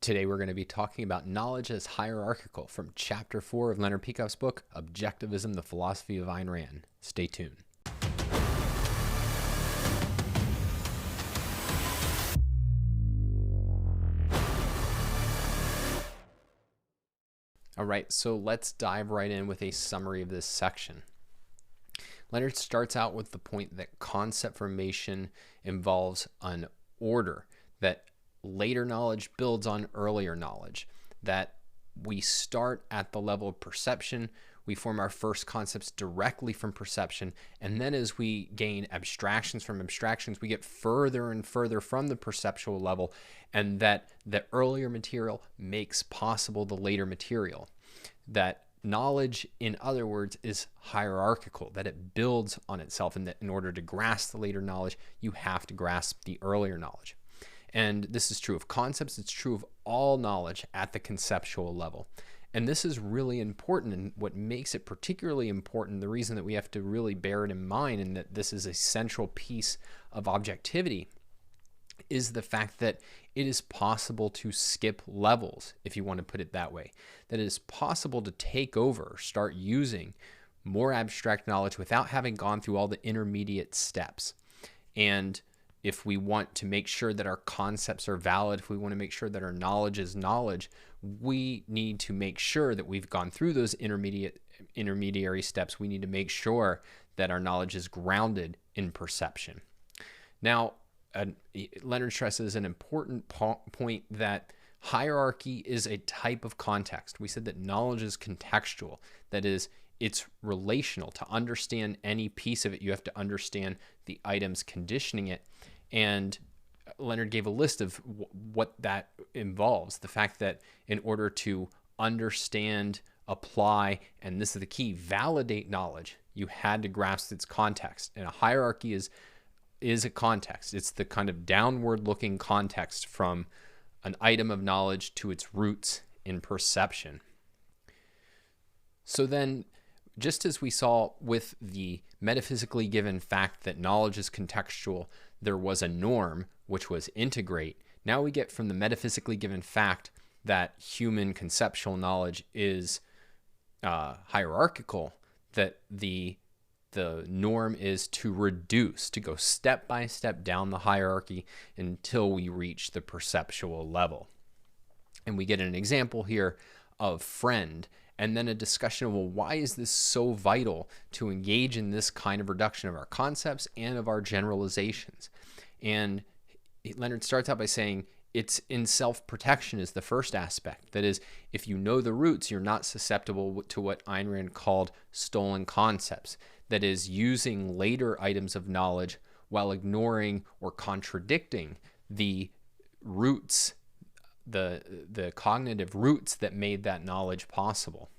Today we're going to be talking about knowledge as hierarchical from Chapter 4 of Leonard Peikoff's book, Objectivism, the Philosophy of Ayn Rand. Stay tuned. All right, so let's dive right in with a summary of this section. Leonard starts out with the point that concept formation involves an order, that later knowledge builds on earlier knowledge, that we start at the level of perception, we form our first concepts directly from perception, and then as we gain abstractions from abstractions, we get further and further from the perceptual level, and that the earlier material makes possible the later material. That knowledge, in other words, is hierarchical, that it builds on itself, and that in order to grasp the later knowledge, you have to grasp the earlier knowledge. And this is true of concepts, it's true of all knowledge at the conceptual level. And this is really important, and what makes it particularly important, the reason that we have to really bear it in mind, and that this is a central piece of objectivity, is the fact that it is possible to skip levels, if you want to put it that way. That it is possible to take over, start using more abstract knowledge without having gone through all the intermediate steps. And if we want to make sure that our concepts are valid, if we want to make sure that our knowledge is knowledge, we need to make sure that we've gone through those intermediary steps. We need to make sure that our knowledge is grounded in perception. Now, Leonard stresses an important point that hierarchy is a type of context. We said that knowledge is contextual. That is, it's relational. To understand any piece of it, you have to understand the items conditioning it. And Leonard gave a list of what that involves. The fact that in order to understand, apply, and this is the key, validate knowledge, you had to grasp its context. And a hierarchy is a context. It's the kind of downward looking context from an item of knowledge to its roots in perception. So then, just as we saw with the metaphysically given fact that knowledge is contextual, there was a norm, which was integrate. Now we get from the metaphysically given fact that human conceptual knowledge is hierarchical, that the norm is to reduce, to go step by step down the hierarchy until we reach the perceptual level. And we get an example here of friend, and then a discussion of, well, why is this so vital to engage in this kind of reduction of our concepts and of our generalizations? And Leonard starts out by saying it's in self-protection is the first aspect. That is, if you know the roots, you're not susceptible to what Ayn Rand called stolen concepts. That is, using later items of knowledge while ignoring or contradicting the roots, the cognitive roots that made that knowledge possible.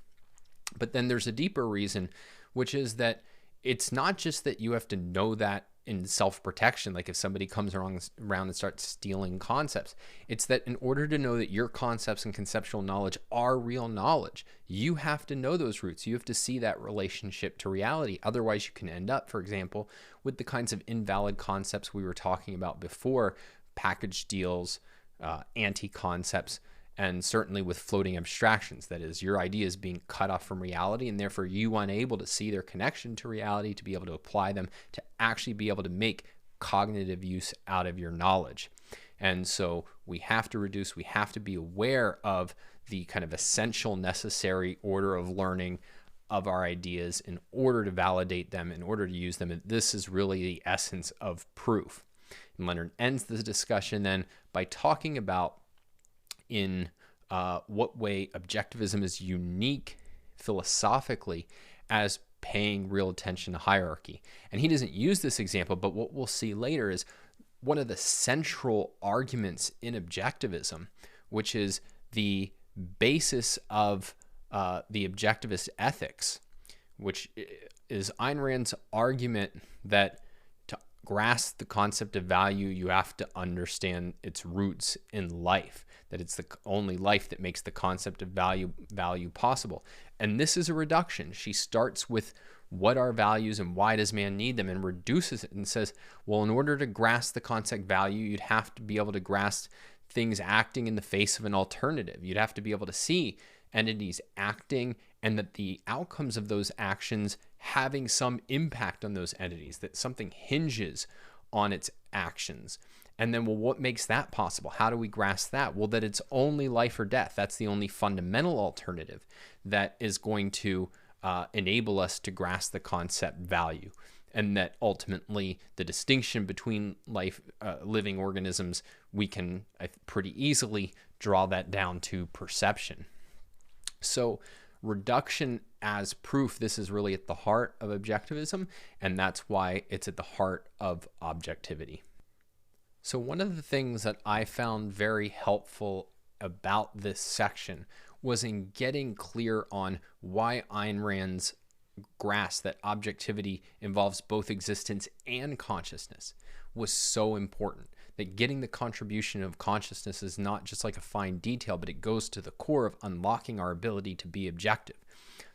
But then there's a deeper reason, which is that it's not just that you have to know that in self-protection, like if somebody comes around and starts stealing concepts. It's that in order to know that your concepts and conceptual knowledge are real knowledge, you have to know those roots. You have to see that relationship to reality. Otherwise, you can end up, for example, with the kinds of invalid concepts we were talking about before, package deals, anti-concepts, and certainly with floating abstractions. That is, your ideas being cut off from reality, and therefore you unable to see their connection to reality, to be able to apply them, to actually be able to make cognitive use out of your knowledge. And so we have to reduce, we have to be aware of the kind of essential, necessary order of learning of our ideas in order to validate them, in order to use them. And this is really the essence of proof. And Leonard ends this discussion then by talking about in what way objectivism is unique philosophically as paying real attention to hierarchy. And he doesn't use this example, but what we'll see later is one of the central arguments in objectivism, which is the basis of the objectivist ethics, which is Ayn Rand's argument that to grasp the concept of value, you have to understand its roots in life, that it's the only life that makes the concept of value possible. And this is a reduction. She starts with what are values and why does man need them, and reduces it and says, well, in order to grasp the concept value, you'd have to be able to grasp things acting in the face of an alternative. You'd have to be able to see entities acting and that the outcomes of those actions having some impact on those entities, that something hinges on its actions. And then, well, what makes that possible? How do we grasp that? Well, that it's only life or death. That's the only fundamental alternative that is going to enable us to grasp the concept value. And that ultimately the distinction between living organisms, we can pretty easily draw that down to perception. So reduction as proof, this is really at the heart of objectivism, and that's why it's at the heart of objectivity. So one of the things that I found very helpful about this section was in getting clear on why Ayn Rand's grasp that objectivity involves both existence and consciousness was so important. That getting the contribution of consciousness is not just like a fine detail, but it goes to the core of unlocking our ability to be objective.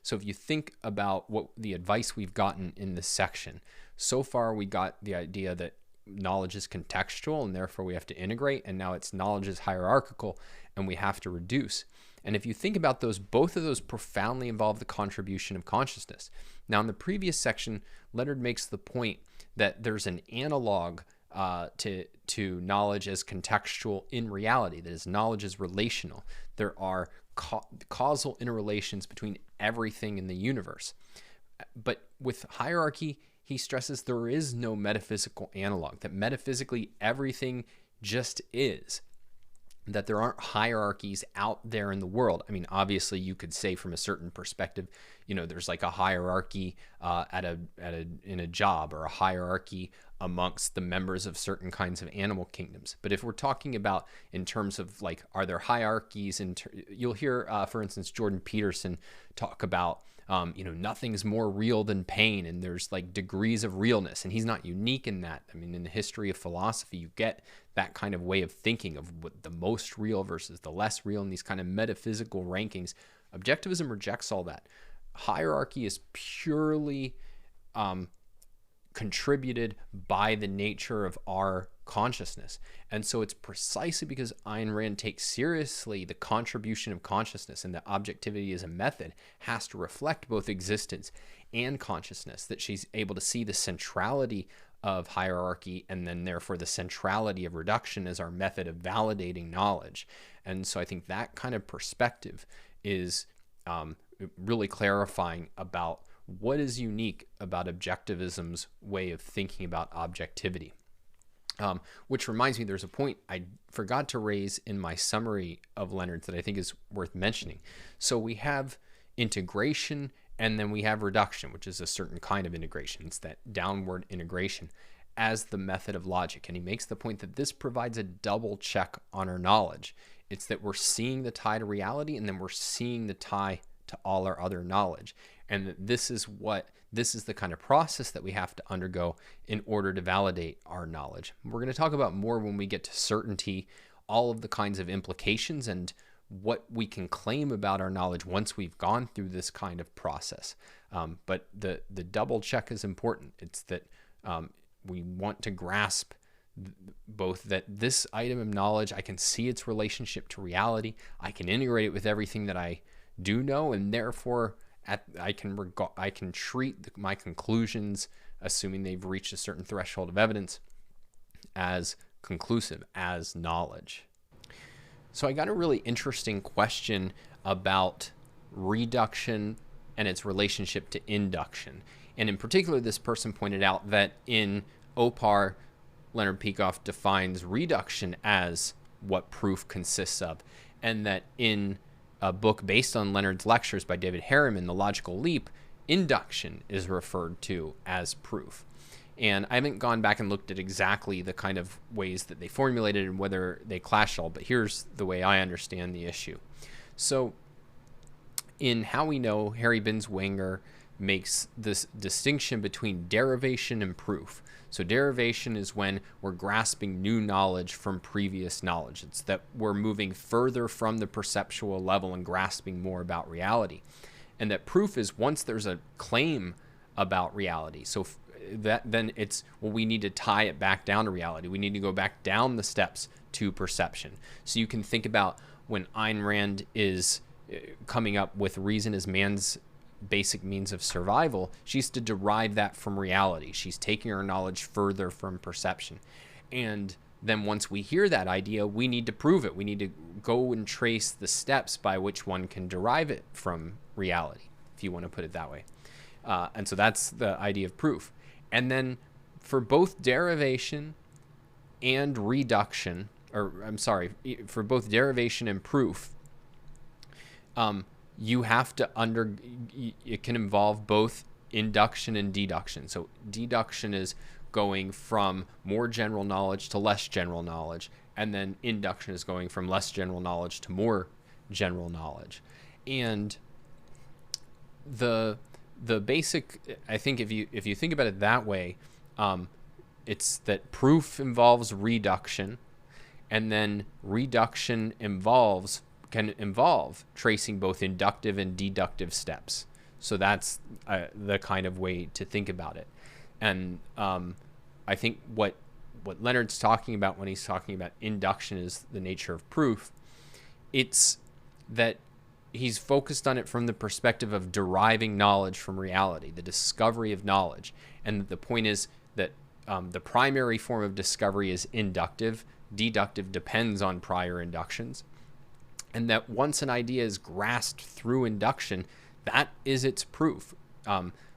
So if you think about what the advice we've gotten in this section, so far we got the idea that knowledge is contextual and therefore we have to integrate, and now it's knowledge is hierarchical and we have to reduce. And if you think about those, both of those profoundly involve the contribution of consciousness. Now in the previous section, Leonard makes the point that there's an analog to knowledge as contextual in reality, that is, knowledge is relational. There are causal interrelations between everything in the universe. But with hierarchy, he stresses there is no metaphysical analog, that metaphysically everything just is, that there aren't hierarchies out there in the world. I mean, obviously you could say from a certain perspective, there's like a hierarchy in a job, or a hierarchy amongst the members of certain kinds of animal kingdoms. But if we're talking about in terms of like, are there hierarchies? You'll hear, for instance, Jordan Peterson talk about, nothing's more real than pain, and there's like degrees of realness, and he's not unique in that. I mean, in the history of philosophy, you get that kind of way of thinking of what the most real versus the less real, and these kind of metaphysical rankings. Objectivism rejects all that. Hierarchy is purely contributed by the nature of our consciousness. And so it's precisely because Ayn Rand takes seriously the contribution of consciousness, and that objectivity as a method has to reflect both existence and consciousness, that she's able to see the centrality of hierarchy and then therefore the centrality of reduction as our method of validating knowledge. And so I think that kind of perspective is really clarifying about what is unique about objectivism's way of thinking about objectivity. Which reminds me, there's a point I forgot to raise in my summary of Leonard's that I think is worth mentioning. So we have integration, and then we have reduction, which is a certain kind of integration. It's that downward integration as the method of logic. And he makes the point that this provides a double check on our knowledge. It's that we're seeing the tie to reality, and then we're seeing the tie to all our other knowledge. And that this is the kind of process that we have to undergo in order to validate our knowledge. We're going to talk about more when we get to certainty, all of the kinds of implications and what we can claim about our knowledge once we've gone through this kind of process. But the double check is important. It's that we want to grasp both that this item of knowledge, I can see its relationship to reality, I can integrate it with everything that I do know, and therefore I can treat my conclusions, assuming they've reached a certain threshold of evidence, as conclusive, as knowledge. So I got a really interesting question about reduction and its relationship to induction. And in particular, this person pointed out that in OPAR, Leonard Peikoff defines reduction as what proof consists of, and that in a book based on Leonard's lectures by David Harriman, The Logical Leap, induction is referred to as proof. And I haven't gone back and looked at exactly the kind of ways that they formulated and whether they clash all, but here's the way I understand the issue. So in How We Know, Harry Binswanger makes this distinction between derivation and proof. So derivation is when we're grasping new knowledge from previous knowledge. It's that we're moving further from the perceptual level and grasping more about reality. And that proof is once there's a claim about reality. So then it's, well, we need to tie it back down to reality. We need to go back down the steps to perception. So you can think about when Ayn Rand is coming up with reason as man's basic means of survival, she's to derive that from reality. She's taking her knowledge further from perception. And then once we hear that idea, we need to prove it. We need to go and trace the steps by which one can derive it from reality, if you want to put it that way. And so that's the idea of proof. And then for both derivation and reduction, or I'm sorry, for both derivation and proof, you have to it can involve both induction and deduction. So deduction is going from more general knowledge to less general knowledge, and then induction is going from less general knowledge to more general knowledge. And the basic, I think if you think about it that way, it's that proof involves reduction, and then reduction can involve tracing both inductive and deductive steps. So that's the kind of way to think about it. And I think what Leonard's talking about when he's talking about induction is the nature of proof. It's that he's focused on it from the perspective of deriving knowledge from reality, the discovery of knowledge. And the point is that the primary form of discovery is inductive. Deductive depends on prior inductions. And that once an idea is grasped through induction, that is its proof.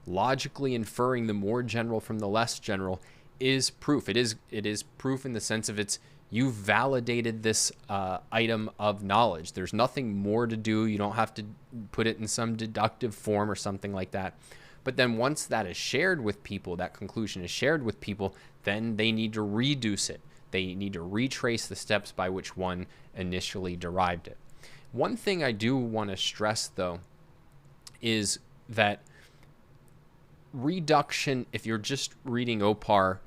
Logically inferring the more general from the less general is proof. It is proof in the sense of you've validated this item of knowledge. There's nothing more to do. You don't have to put it in some deductive form or something like that. But then once that is shared with people, that conclusion is shared with people, then they need to reduce it. They need to retrace the steps by which one initially derived it. One thing I do want to stress, though, is that reduction, if you're just reading OPAR,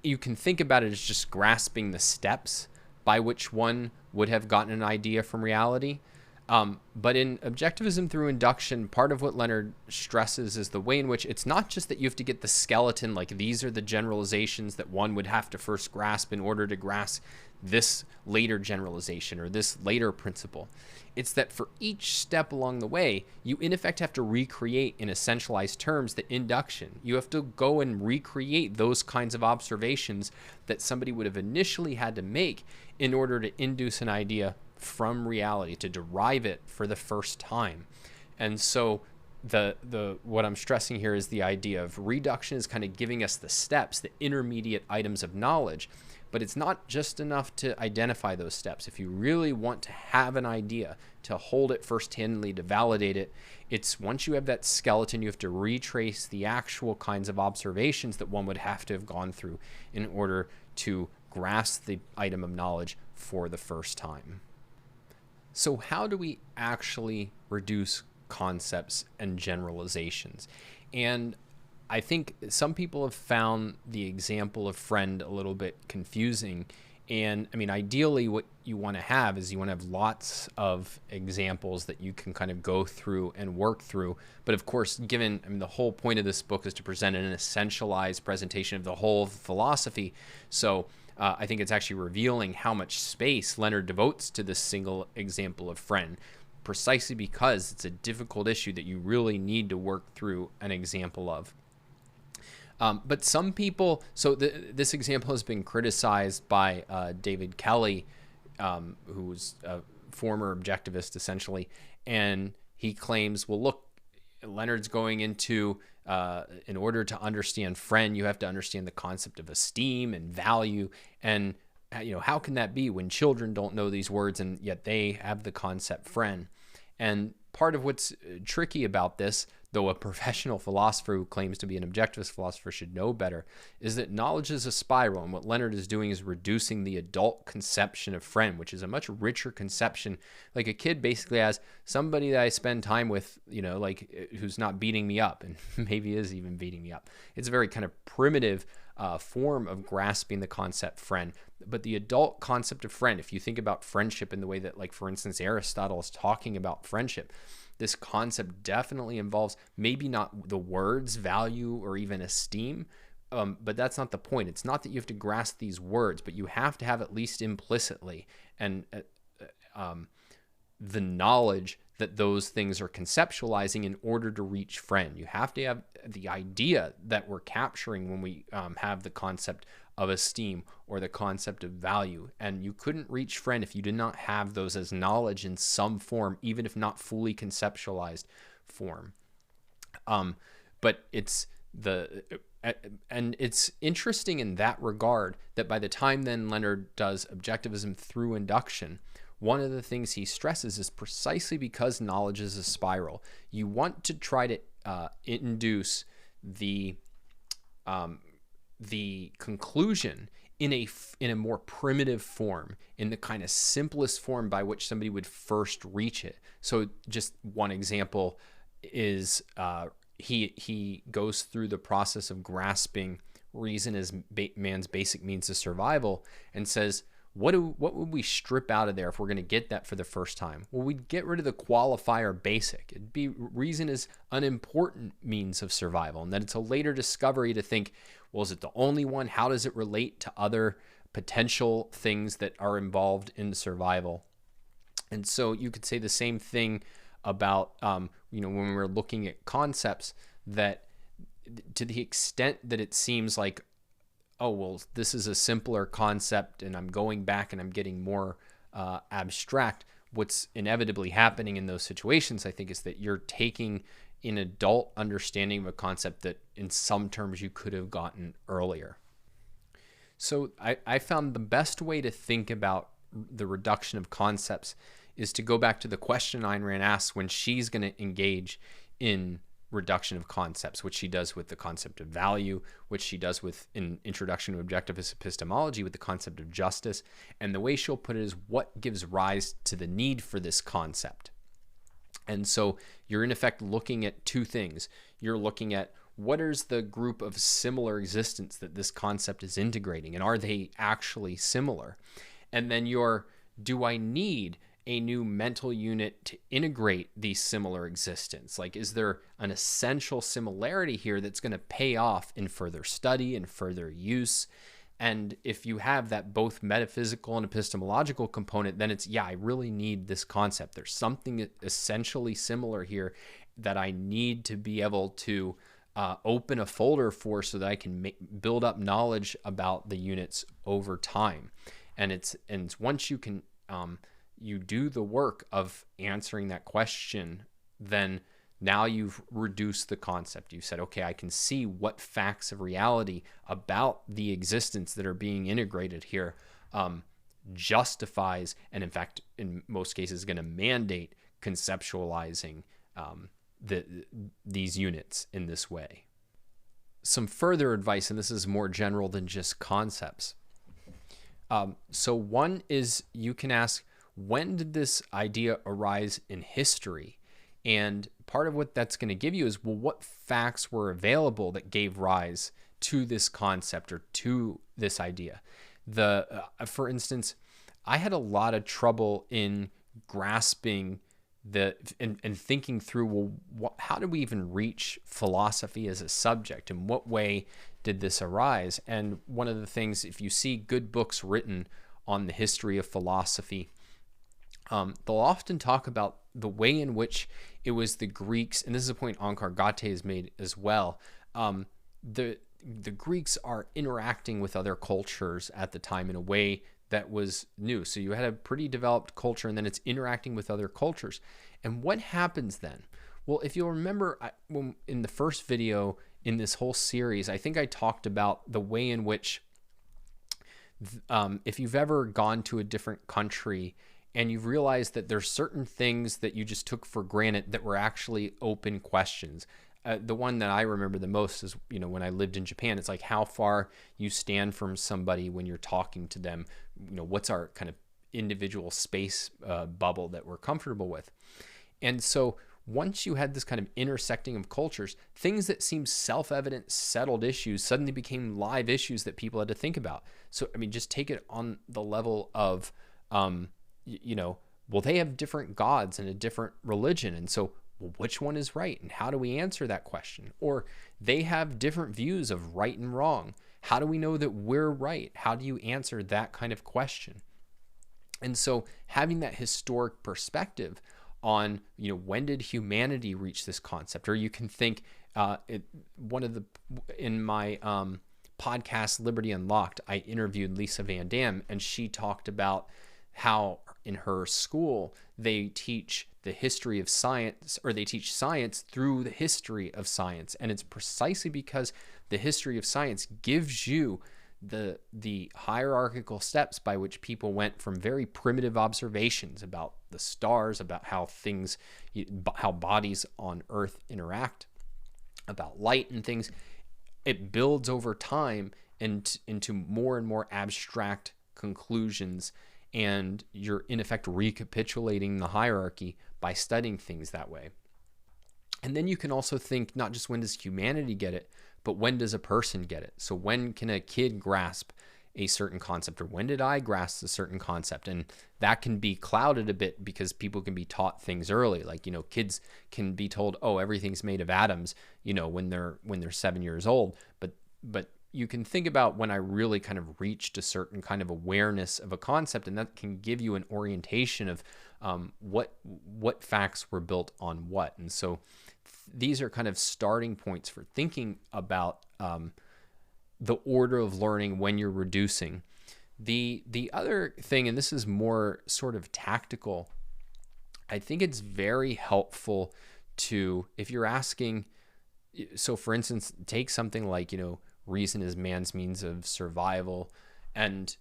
you can think about it as just grasping the steps by which one would have gotten an idea from reality. But in Objectivism through Induction, part of what Leonard stresses is the way in which it's not just that you have to get the skeleton, like these are the generalizations that one would have to first grasp in order to grasp this later generalization or this later principle. It's that for each step along the way, you in effect have to recreate in essentialized terms the induction. You have to go and recreate those kinds of observations that somebody would have initially had to make in order to induce an idea from reality, to derive it for the first time. And so what I'm stressing here is the idea of reduction is kind of giving us the steps, the intermediate items of knowledge. But it's not just enough to identify those steps. If you really want to have an idea, to hold it first-handedly, to validate it, it's once you have that skeleton, you have to retrace the actual kinds of observations that one would have to have gone through in order to grasp the item of knowledge for the first time. So how do we actually reduce concepts and generalizations? And I think some people have found the example of friend a little bit confusing. And I mean, ideally what you want to have is you want to have lots of examples that you can kind of go through and work through. But of course, the whole point of this book is to present an essentialized presentation of the whole philosophy. So I think it's actually revealing how much space Leonard devotes to this single example of friend, precisely because it's a difficult issue that you really need to work through an example of. But some people, so this example has been criticized by David Kelly, who's a former objectivist essentially, and he claims, well, look, Leonard's going into, in order to understand friend, you have to understand the concept of esteem and value, and how can that be when children don't know these words and yet they have the concept friend? And part of what's tricky about this, though a professional philosopher who claims to be an objectivist philosopher should know better, is that knowledge is a spiral, and what Leonard is doing is reducing the adult conception of friend, which is a much richer conception. Like a kid basically has somebody that I spend time with, who's not beating me up, and maybe is even beating me up. It's a very kind of primitive form of grasping the concept friend. But the adult concept of friend, if you think about friendship in the way that, like, for instance, Aristotle is talking about friendship, this concept definitely involves maybe not the words value or even esteem, but that's not the point. It's not that you have to grasp these words, but you have to have at least implicitly and the knowledge that those things are conceptualizing in order to reach friend. You have to have the idea that we're capturing when we have the concept of esteem or the concept of value. And you couldn't reach friend if you did not have those as knowledge in some form, even if not fully conceptualized form. But it's interesting in that regard that by the time then Leonard does objectivism through induction, one of the things he stresses is precisely because knowledge is a spiral, you want to try to induce the conclusion in a more primitive form, in the kind of simplest form by which somebody would first reach it. So just one example is he goes through the process of grasping reason as man's basic means of survival and says, what would we strip out of there if we're going to get that for the first time? Well, we'd get rid of the qualifier basic. It'd be reason is unimportant means of survival. And then it's a later discovery to think, well, is it the only one? How does it relate to other potential things that are involved in survival? And so you could say the same thing about, when we're looking at concepts, that to the extent that it seems like, oh, well, this is a simpler concept and I'm going back and I'm getting more abstract, what's inevitably happening in those situations, I think, is that you're taking an adult understanding of a concept that in some terms you could have gotten earlier. So I found the best way to think about the reduction of concepts is to go back to the question Ayn Rand asks when she's going to engage in reduction of concepts, which she does with the concept of value, which she does with an introduction to objectivist epistemology with the concept of justice. And the way she'll put it is what gives rise to the need for this concept. And so you're in effect looking at two things. You're looking at what is the group of similar existence that this concept is integrating, and are they actually similar? And then do I need a new mental unit to integrate these similar existence? Like, is there an essential similarity here that's going to pay off in further study and further use? And if you have that both metaphysical and epistemological component, then it's, I really need this concept. There's something essentially similar here that I need to be able to open a folder for so that I can build up knowledge about the units over time. And once you can you do the work of answering that question, then now you've reduced the concept. You said, okay, I can see what facts of reality about the existence that are being integrated here justifies, and in fact, in most cases, is going to mandate conceptualizing these units in this way. Some further advice, and this is more general than just concepts. So one is, you can ask, when did this idea arise in history? And part of what that's going to give you is, well, what facts were available that gave rise to this concept or to this idea? For instance, I had a lot of trouble in grasping and thinking through, well, how do we even reach philosophy as a subject? In what way did this arise? And one of the things, if you see good books written on the history of philosophy, they'll often talk about the way in which it was the Greeks, and this is a point Ankar Gate has made as well. The Greeks are interacting with other cultures at the time in a way that was new. So you had a pretty developed culture, and then it's interacting with other cultures. And what happens then? Well, if you'll remember, in the first video in this whole series, I think I talked about the way in which, if you've ever gone to a different country and you've realized that there's certain things that you just took for granted that were actually open questions. The one that I remember the most is, when I lived in Japan, it's like how far you stand from somebody when you're talking to them. What's our kind of individual space bubble that we're comfortable with? And so once you had this kind of intersecting of cultures, things that seemed self-evident, settled issues suddenly became live issues that people had to think about. So, just take it on the level of, well, they have different gods and a different religion. And so well, which one is right? And how do we answer that question? Or they have different views of right and wrong. How do we know that we're right? How do you answer that kind of question? And so having that historic perspective on, when did humanity reach this concept? Or you can think, in my podcast, Liberty Unlocked, I interviewed Lisa Van Dam, and she talked about how in her school they teach the history of science, or they teach science through the history of science. And it's precisely because the history of science gives you the hierarchical steps by which people went from very primitive observations about the stars, about how bodies on Earth interact, about light and things. It builds over time into more and more abstract conclusions, and you're in effect recapitulating the hierarchy by studying things that way. And then you can also think, not just when does humanity get it, but when does a person get it? So when can a kid grasp a certain concept, or when did I grasp a certain concept? And that can be clouded a bit because people can be taught things early. Like, kids can be told, oh, everything's made of atoms, when they're 7 years old. But you can think about when I really kind of reached a certain kind of awareness of a concept, and that can give you an orientation of what facts were built on what. And so these are kind of starting points for thinking about the order of learning when you're reducing. The other thing, and this is more sort of tactical, I think it's very helpful to, if you're asking, so for instance, take something like, reason is man's means of survival. And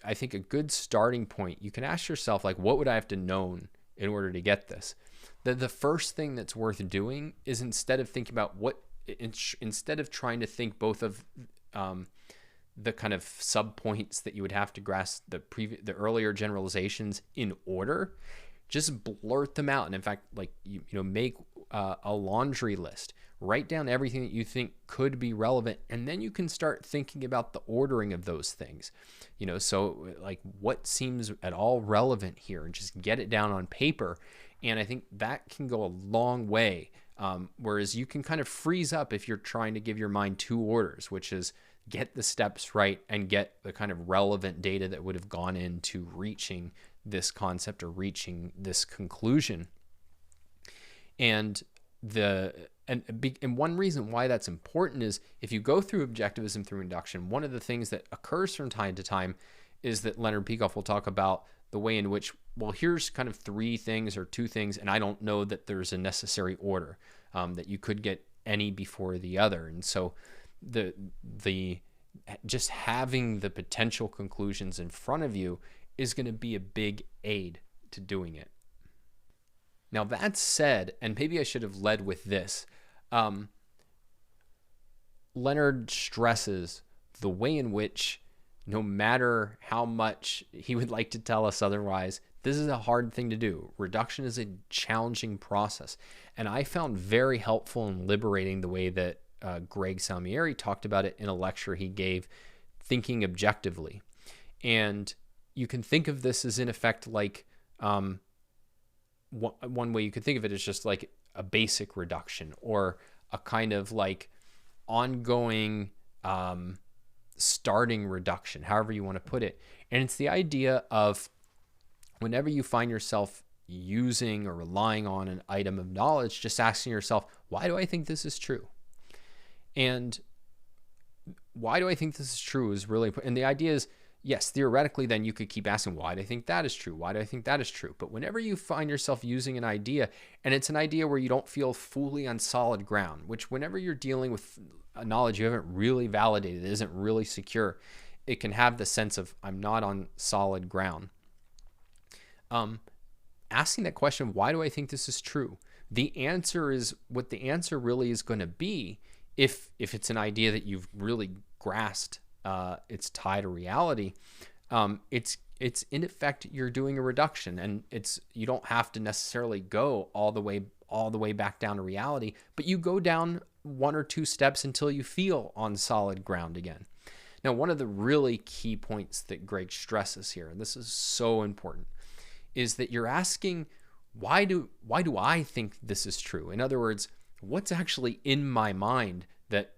I think a good starting point, you can ask yourself, like, what would I have to know in order to get this? The first thing that's worth doing is, instead of thinking about instead of trying to think both of the kind of subpoints that you would have to grasp, the earlier generalizations in order, just blurt them out. And in fact, like, make a laundry list, write down everything that you think could be relevant, and then you can start thinking about the ordering of those things. So like, what seems at all relevant here, and just get it down on paper. And I think that can go a long way. Whereas you can kind of freeze up if you're trying to give your mind two orders, which is get the steps right and get the kind of relevant data that would have gone into reaching this concept or reaching this conclusion. And one reason why that's important is, if you go through objectivism through induction, one of the things that occurs from time to time is that Leonard Peikoff will talk about the way in which, well, here's kind of three things or two things, and I don't know that there's a necessary order, that you could get any before the other. And so the just having the potential conclusions in front of you is going to be a big aid to doing it. Now, that said, and maybe I should have led with this, Leonard stresses the way in which, no matter how much he would like to tell us otherwise, this is a hard thing to do. Reduction is a challenging process. And I found very helpful and liberating the way that Greg Salmieri talked about it in a lecture he gave, Thinking Objectively. And you can think of this as, in effect, like, one way you could think of it is just like a basic reduction, or a kind of like ongoing starting reduction, however you want to put it. And it's the idea of, whenever you find yourself using or relying on an item of knowledge, just asking yourself, why do I think this is true? And why do I think this is true is really important. And the idea is, yes, theoretically, then you could keep asking, why do I think that is true? Why do I think that is true? But whenever you find yourself using an idea, and it's an idea where you don't feel fully on solid ground, which whenever you're dealing with a knowledge you haven't really validated, it isn't really secure, it can have the sense of, I'm not on solid ground. Asking that question, why do I think this is true? The answer is what the answer really is going to be, if it's an idea that you've really grasped its tie to reality. It's in effect, you're doing a reduction, and you don't have to necessarily go all the way back down to reality, but you go down one or two steps until you feel on solid ground again. Now, one of the really key points that Greg stresses here, and this is so important, is that you're asking, why do I think this is true? In other words, what's actually in my mind that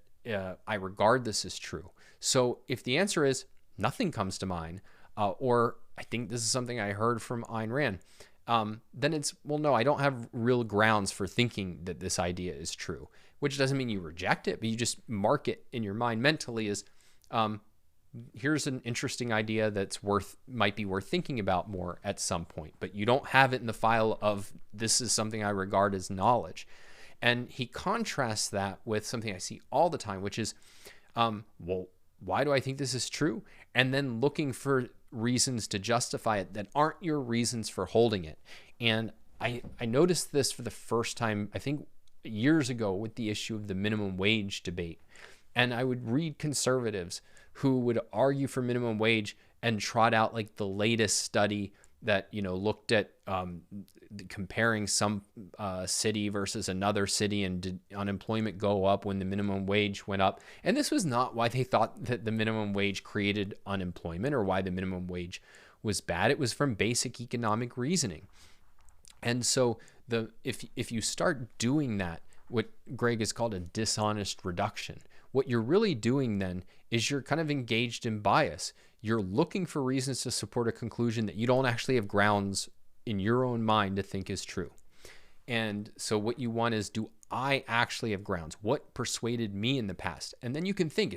I regard this as true? So if the answer is nothing comes to mind, or I think this is something I heard from Ayn Rand, then it's, well, no, I don't have real grounds for thinking that this idea is true, which doesn't mean you reject it, but you just mark it in your mind mentally as, here's an interesting idea that's might be worth thinking about more at some point, but you don't have it in the file of this is something I regard as knowledge. And he contrasts that with something I see all the time, which is, well, why do I think this is true? And then looking for reasons to justify it that aren't your reasons for holding it. And I noticed this for the first time, I think years ago, with the issue of the minimum wage debate. And I would read conservatives who would argue for minimum wage and trot out like the latest study that, looked at comparing some city versus another city, and did unemployment go up when the minimum wage went up. And this was not why they thought that the minimum wage created unemployment or why the minimum wage was bad. It was from basic economic reasoning. And so if you start doing that, what Greg has called a dishonest reduction, what you're really doing then is you're kind of engaged in bias. You're looking for reasons to support a conclusion that you don't actually have grounds in your own mind to think is true. And so what you want is, do I actually have grounds? What persuaded me in the past? And then you can think,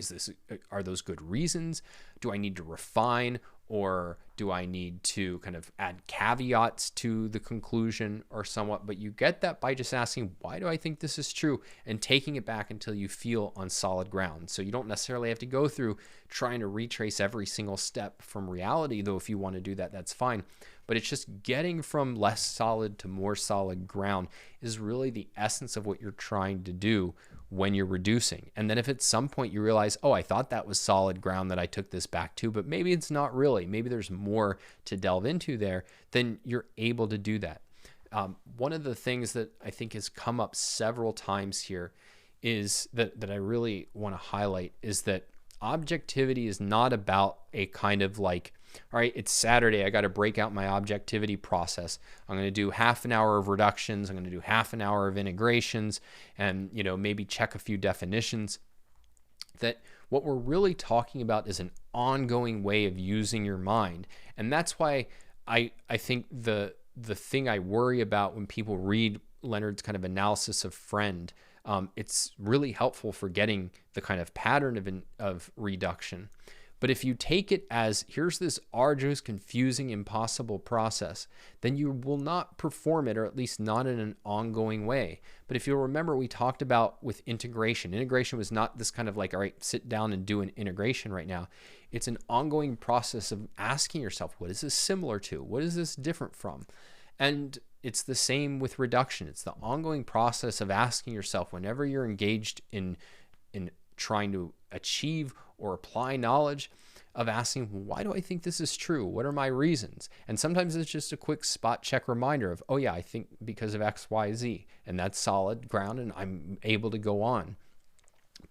are those good reasons? Do I need to refine, or do I need to kind of add caveats to the conclusion or somewhat? But you get that by just asking, why do I think this is true? And taking it back until you feel on solid ground. So you don't necessarily have to go through trying to retrace every single step from reality, though if you want to do that, that's fine. But it's just getting from less solid to more solid ground is really the essence of what you're trying to do when you're reducing. And then if at some point you realize, oh, I thought that was solid ground that I took this back to, but maybe it's not really, maybe there's more to delve into there, then you're able to do that. One of the things that I think has come up several times here is that I really want to highlight is that objectivity is not about a kind of like, all right, it's Saturday, I got to break out my objectivity process. I'm going to do half an hour of reductions. I'm going to do half an hour of integrations, and maybe check a few definitions. That what we're really talking about is an ongoing way of using your mind. And that's why I think the thing I worry about when people read Leonard's kind of analysis of Friend, it's really helpful for getting the kind of pattern of reduction. But if you take it as, here's this arduous, confusing, impossible process, then you will not perform it, or at least not in an ongoing way. But if you'll remember, we talked about with integration. Integration was not this kind of like, all right, sit down and do an integration right now. It's an ongoing process of asking yourself, what is this similar to? What is this different from? And it's the same with reduction. It's the ongoing process of asking yourself whenever you're engaged in trying to achieve or apply knowledge, of asking, why do I think this is true? What are my reasons? And sometimes it's just a quick spot check reminder of, oh yeah, I think because of X, Y, Z, and that's solid ground and I'm able to go on.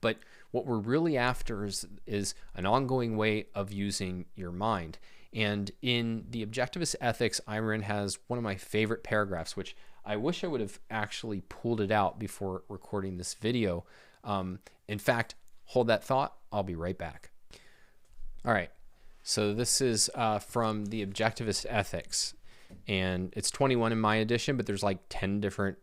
But what we're really after is an ongoing way of using your mind. And in the Objectivist Ethics, Ayn Rand has one of my favorite paragraphs, which I wish I would have actually pulled it out before recording this video. In fact, hold that thought. I'll be right back. All right. So this is from the Objectivist Ethics, and it's 21 in my edition, but there's like 10 different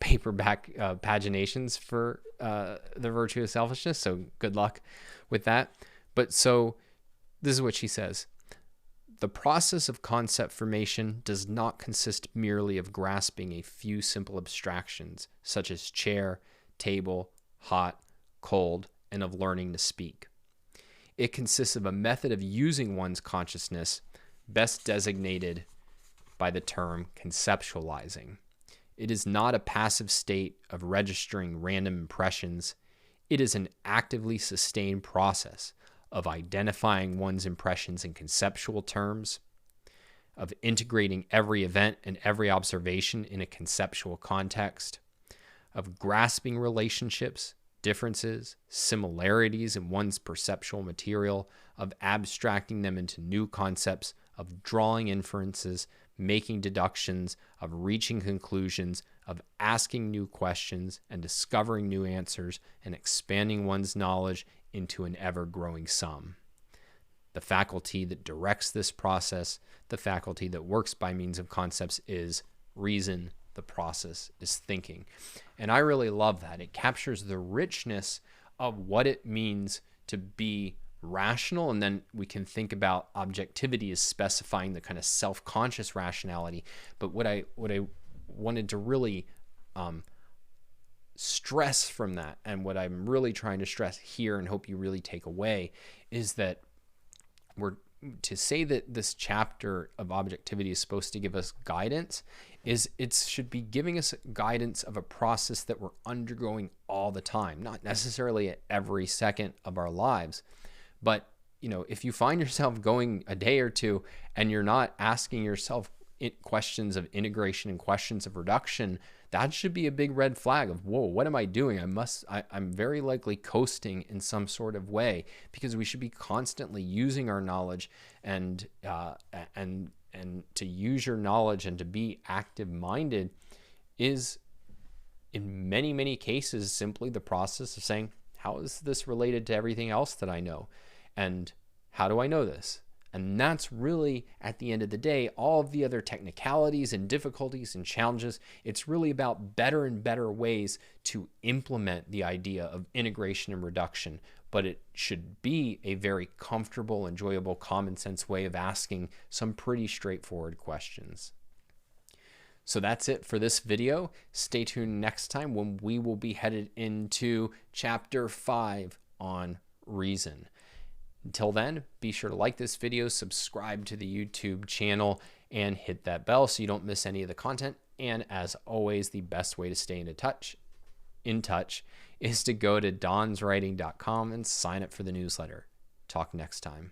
paperback paginations for the virtue of selfishness. So good luck with that. But so this is what she says. The process of concept formation does not consist merely of grasping a few simple abstractions, such as chair, table, hot, cold, and of learning to speak. It consists of a method of using one's consciousness, best designated by the term conceptualizing. It is not a passive state of registering random impressions. It is an actively sustained process of identifying one's impressions in conceptual terms, of integrating every event and every observation in a conceptual context, of grasping relationships, differences, similarities in one's perceptual material, of abstracting them into new concepts, of drawing inferences, making deductions, of reaching conclusions, of asking new questions and discovering new answers, and expanding one's knowledge into an ever-growing sum. The faculty that directs this process, the faculty that works by means of concepts, is reason. The process is thinking. And I really love that. It captures the richness of what it means to be rational, and then we can think about objectivity as specifying the kind of self-conscious rationality. But what I wanted to really stress from that, and what I'm really trying to stress here and hope you really take away, is that to say that this chapter of objectivity is supposed to give us guidance, is it should be giving us guidance of a process that we're undergoing all the time, not necessarily at every second of our lives. But, you know, if you find yourself going a day or two and you're not asking yourself questions of integration and questions of reduction, that should be a big red flag of, whoa, what am I doing? I'm very likely coasting in some sort of way, because we should be constantly using our knowledge and to use your knowledge and to be active-minded is in many, many cases simply the process of saying, how is this related to everything else that I know? And how do I know this? And that's really, at the end of the day, all of the other technicalities and difficulties and challenges. It's really about better and better ways to implement the idea of integration and reduction. But it should be a very comfortable, enjoyable, common sense way of asking some pretty straightforward questions. So that's it for this video. Stay tuned next time when we will be headed into chapter 5 on reason. Until then, be sure to like this video, subscribe to the YouTube channel, and hit that bell so you don't miss any of the content. And as always, the best way to stay in touch is to go to donswriting.com and sign up for the newsletter. Talk next time.